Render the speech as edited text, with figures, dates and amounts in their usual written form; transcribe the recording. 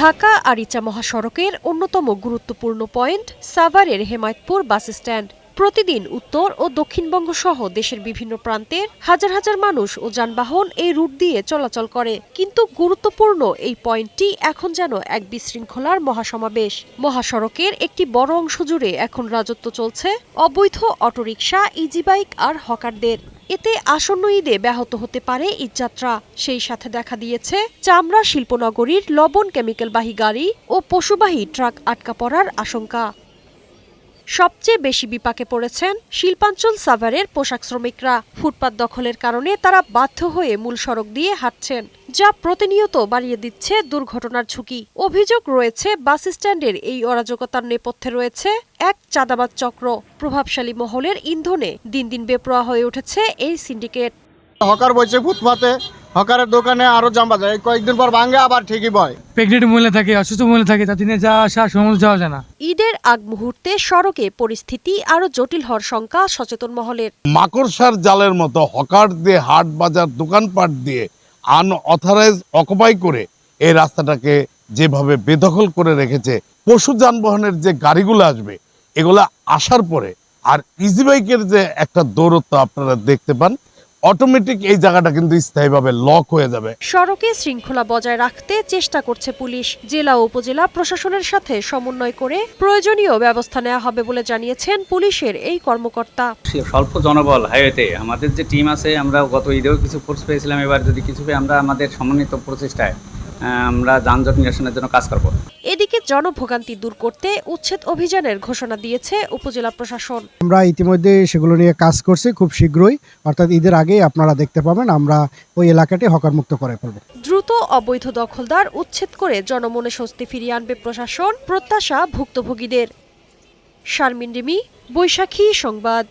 ঢাকা আরিচা মহাসড়কের অন্যতম গুরুত্বপূর্ণ পয়েন্ট সাভারের হেমায়েতপুর বাস স্ট্যান্ড। প্রতিদিন উত্তর ও দক্ষিণবঙ্গ সহ দেশের বিভিন্ন প্রান্তের হাজার হাজার মানুষ ও যানবাহন এই রুট দিয়ে চলাচল করে। কিন্তু গুরুত্বপূর্ণ এই পয়েন্টটি এখন যেন এক বিশৃঙ্খলার মহাসমাবেশ। মহাসড়কের একটি বড় অংশ জুড়ে এখন রাজত্ব চলছে অবৈধ অটোরিকশা, ইজি বাইক আর হকারদের। এতে আসন্ন ঈদে ব্যাহত হতে পারে ঈদযাত্রা। সেই সাথে দেখা দিয়েছে চামড়া শিল্পনগরীর লবণ কেমিক্যালবাহী গাড়ি ও পশুবাহী ট্রাক আটকা পড়ার আশঙ্কা। সবচেয়ে বেশি বিপাকে পড়েছেন শিল্পাঞ্চল সাভারের পোশাক শ্রমিকরা। ফুটপাত দখলের কারণে তারা বাধ্য হয়ে মূল সড়ক দিয়ে হাঁটছেন, যা প্রতিনিয়ত বাড়িয়ে দিচ্ছে দুর্ঘটনার ঝুঁকি। অভিযোগ রয়েছে বাস স্ট্যান্ডের এই অরাজকতার নেপথ্যে রয়েছে এক চাঁদাবাজ চক্র। প্রভাবশালী মহলের ইন্ধনে দিন দিন বেপরোয়া হয়ে উঠেছে এই সিন্ডিকেট। হকার বইছে ফুটপাতে, হকারের দোকানে আরো জামা যায়, কয়েকদিন পর ভাঙে আবার ঠিকই বয়। প্রেগনেন্ট মহিলা থাকে, অসুস্থ মহিলা থাকে, তার দিনে যা আসা সময় যাওয়া যায় না। ঈদের আগ মুহূর্তে সড়কে পরিস্থিতি আরো জটিল হওয়ার শঙ্কা সচেতন মহলের। মাকড়সার জালের মতো হকার দিয়ে হাট বাজার দোকানপাট দিয়ে আনঅথরাইজ অকুপাই করে এই রাস্তাটাকে যেভাবে বেদখল করে রেখেছে, পশু যানবাহনের যে গাড়িগুলো আসবে এগুলা আসার পরে আর ইজি বাইকের যে একটা দৌরত্ব আপনারা দেখতে পান, অটোমেটিক এই জায়গাটা কিন্তু স্থায়ীভাবে লক হয়ে যাবে। সড়কে শৃঙ্খলা বজায় রাখতে চেষ্টা করছে পুলিশ। জেলা ও উপজেলা প্রশাসনের সাথে সমন্বয় করে প্রয়োজনীয় ব্যবস্থা নেওয়া হবে বলে জানিয়েছেন পুলিশের এই কর্মকর্তা। স্বল্প জনবল হাইওয়েতে আমাদের যে টিম আছে, আমরা গত ঈদেও কিছু ফোর্স পেয়েছিলাম, এবার যদি কিছু আমরা আমাদের সমন্বিত প্রচেষ্টায় আমরা যানজট নিরসনের জন্য কাজ করব। এদিকে জনভোগান্তি দূর করতে উচ্ছেদ অভিযানের ঘোষণা দিয়েছে উপজেলা প্রশাসন। আমরা ইতিমধ্যে সেগুলো নিয়ে কাজ করছি। খুব শীঘ্রই অর্থাৎ ঈদের আগেই আপনারা দেখতে পাবেন আমরা ওই এলাকাটি হকার মুক্ত করে ফেলব। দ্রুত অবৈধ দখলদার উচ্ছেদ করে জনমনে স্বস্তি ফিরিয়ে আনবে প্রশাসন, প্রত্যাশা ভুক্তভোগীদের। শারমিন রিমি, বৈশাখী সংবাদ।